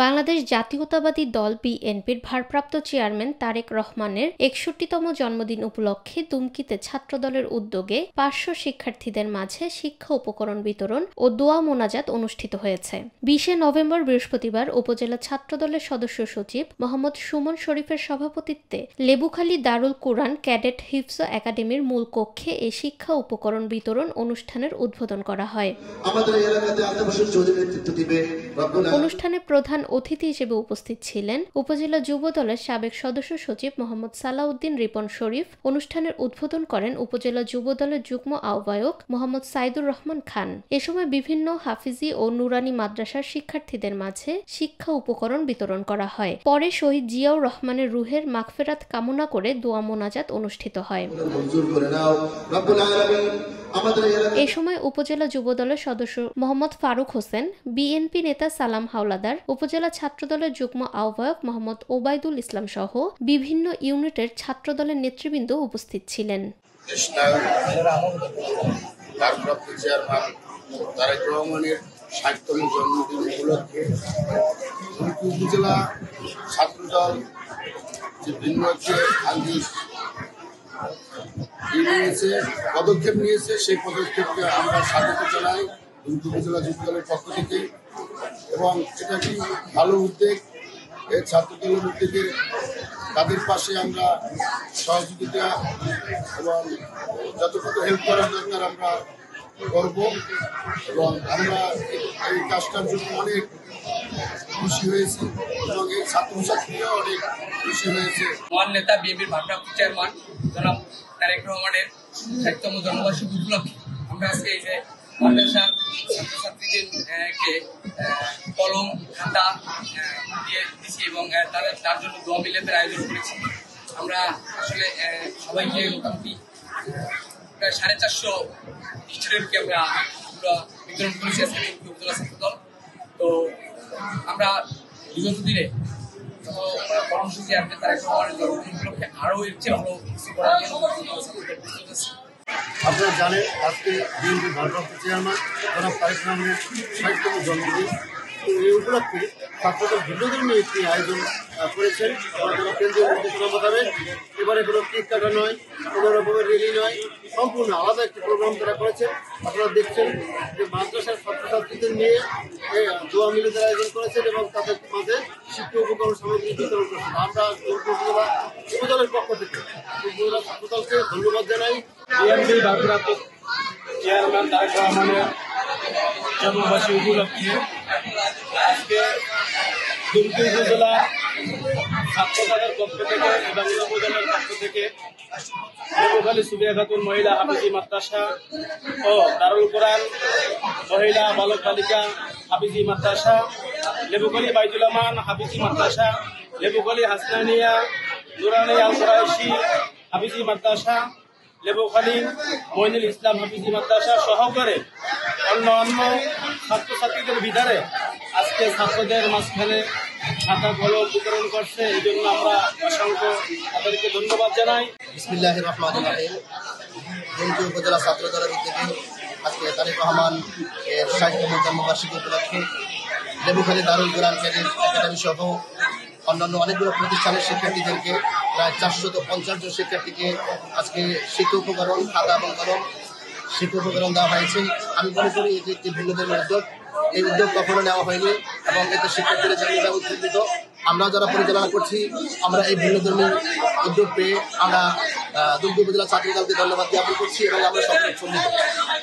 বাংলাদেশ জাতীয়তাবাদী দল বিএনপির ভারপ্রাপ্ত চেয়ারম্যান তারেক রহমানের ৬১তম জন্মদিন উপলক্ষে দুমকিতে ছাত্রদলের উদ্যোগে ৫০০ শিক্ষার্থীদের মাঝে শিক্ষা উপকরণ বিতরণ ও দোয়া মোনাজাত অনুষ্ঠিত হয়েছে। ২০ নভেম্বর বৃহস্পতিবার উপজেলা ছাত্রদলের সদস্য সচিব মোহাম্মদ সুমন শরীফের সভাপতিত্বে লেবুখালী দারুল কুরআন ক্যাডেট হিফজ একাডেমির মূল কক্ষে এই শিক্ষা উপকরণ বিতরণ অনুষ্ঠানের উদ্বোধন করা হয়। অনুষ্ঠানে প্রধান অতিথি হিসেবে উপস্থিত ছিলেন উপজেলা যুব দলের সাবেক সদস্য সচিব মোহাম্মদ সালাউদ্দিন রিপন শরীফ। অনুষ্ঠানের উদ্বোধন করেন উপজেলা যুব দলের যুগ্ম আহ্বায়ক মোহাম্মদ সাইদুর রহমান খান। এ সময় বিভিন্ন হাফিজি ও নুরানি মাদ্রাসার শিক্ষার্থীদের মাঝে শিক্ষা উপকরণ বিতরণ করা হয়। পরে শহীদ জিয়াউর রহমানের রুহের মাগফিরাত কামনা করে দোয়া মোনাজাত অনুষ্ঠিত হয়। এ সময় উপজেলা যুব দলের সদস্য মোহাম্মদ ফারুক হোসেন, বিএনপি নেতা সালাম হাওলাদার, উপজেলা ছাত্রদলের যুগ্ম আহ্বায়ক মোহাম্মদ ওবায়দুল ইসলাম সহ বিভিন্ন ইউনিটের ছাত্রদলের নেতৃবৃন্দ উপস্থিত ছিলেন। তারেক রহমানের ৬০তম জন্মদিন উপলক্ষে উপজেলা ছাত্রদল যে ভিন্ন পদক্ষেপ নিয়েছে, সেই পদক্ষেপকে আমরা স্বাগত জানাই উপজেলা যুব দলের পক্ষ থেকে। এবং এটা কি ভালো উদ্যোগ, এই ছাত্রদলের উদ্যোগের তাদের পাশে আমরা সহযোগিতা এবং যতটুকু হেল্প করার দরকার আমরা করব। এবং আমরা এই কাজটার জন্য অনেক খুশি হয়েছি এবং এই ছাত্রছাত্রীরাও অনেক খুশি হয়েছে। আমার নেতা বিএনপির ভারপ্রাপ্ত চেয়ারম্যান জনাব তারেক রহমানের ৬০তম জন্মবার্ষিকী উপলক্ষে আমরা আজকে এই যে মাদ্রাসার ছাত্রছাত্রীদেরকে কলম খাতা দিয়ে দিচ্ছি এবং তার জন্য দোয়া মিলাদের আয়োজন করেছি। আমরা আসলে সবাইকে মোটামুটি প্রায় 450 স্টুডেন্টকে আমরা বিতরণ করেছি আজকে উপজেলা ছাত্রদল। তো আমরা বিগত দিনে কর্মসূচি আপনি তারেক রহমানের জন্মদিন উপলক্ষে আরও এর চেয়ে ভালো কিছু করার জন্য আপনারা জানেন আজকে বিএনপির ভারপ্রাপ্ত চেয়ারম্যান জনাব তারেক রহমানের ৬০তম জন্মদিন। তো এই উপলক্ষে ছাত্রদের ভিন্ন ধর্মীয় একটি আয়োজন করেছেন। যারা কেন্দ্রীয় নির্দেশনা মোতাবেক এবারে কোনো কেক কাটা নয়, কোনো রকমের রেলি নয়, সম্পূর্ণ আলাদা একটি প্রোগ্রাম তারা করেছে। আপনারা দেখছেন যে মাদ্রাসার ছাত্রছাত্রীদের নিয়ে দোয়া মিলাদের আয়োজন করেছেন এবং তাদের মাঝে শিক্ষা উপকরণ সামগ্রী বিতরণ করেছেন। আমরা উপজেলা যুব দলের পক্ষ থেকে উপজেলা ছাত্রদলকে ধন্যবাদ জানাই। বিএনপির ভারপ্রাপ্ত চেয়ারম্যান তারেক রহমানের জন্মবার্ষিকী উপলক্ষে আজকে দুমকি উপজেলা ছাত্রদলের পক্ষ থেকে এবং উপজেলার পক্ষ থেকে লেবুখালী সুবিয়া খাতুন মহিলা হাফিজি মাদ্রাসা ও দারুল কোরআন মহিলা বালক বালিকা হাফিজি মাদ্রাসা, লেবুখালী বাইতুল আমান হাফিজি মাদ্রাসা, লেবুখালী হাসনানিয়া নুরানি আল কুরাইশি হাফিজি মাদ্রাসা, লেবুখালী মইনুল ইসলাম হাফিজি মাদ্রাসা সহকারে অন্য ছাত্রছাত্রীদের ভিতরে আজকে ছাত্রদের মাঝখানে খাতা কলম বিতরণ করছে। এই জন্য আমরা অসংখ্য তাদেরকে ধন্যবাদ জানাই। বিসমিল্লাহির রহমানির রহিম। দুমকি উপজেলা ছাত্রদলের উদ্যোগে আজকে তারেক রহমান এর ৬০তম জন্মবার্ষিকী উপলক্ষে লেবুখালী দারুল কুরআন ক্যাডেট একাডেমি সহ অন্যান্য অনেকগুলো প্রতিষ্ঠানের শিক্ষার্থীদেরকে প্রায় ৪৫০ জন শিক্ষার্থীকে আজকে শিক্ষা উপকরণ, খাতা এবং কলম শিক্ষা উপকরণ দেওয়া হয়েছে। আমি মনে করি এটি একটি ভিন্ন ধরনের উদ্যোগ। এই উদ্যোগ কখনো নেওয়া হয়নি এবং এতে শিক্ষার্থীরা জন্য উদ্বুদ্ধ। আমরা যারা পরিচালনা করছি আমরা এই ভিন্ন ধর্মীর উদ্যোগ পেয়ে আমরা দুমকি উপজেলা ছাত্রদলকে ধন্যবাদ জ্ঞাপন করছি এবং আমরা সকলে সম্মিলিত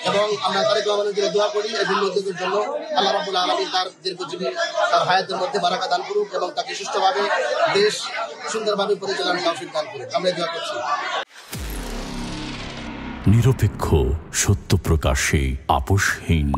এবং আমরা তারেক রহমানের জন্য দোয়া করি এই ভিন্ন উদ্যোগের জন্য। আল্লাহ রাব্বুল আলামিন তার দীর্ঘজীবী তার হায়াতের মধ্যে বারাকা দান করুক এবং তাকে সুষ্ঠুভাবে দেশ সুন্দরভাবে পরিচালনার তৌফিক দান করুক। আমরা দোয়া করছি। নিরপেক্ষ, সত্য প্রকাশে আপোষহীন।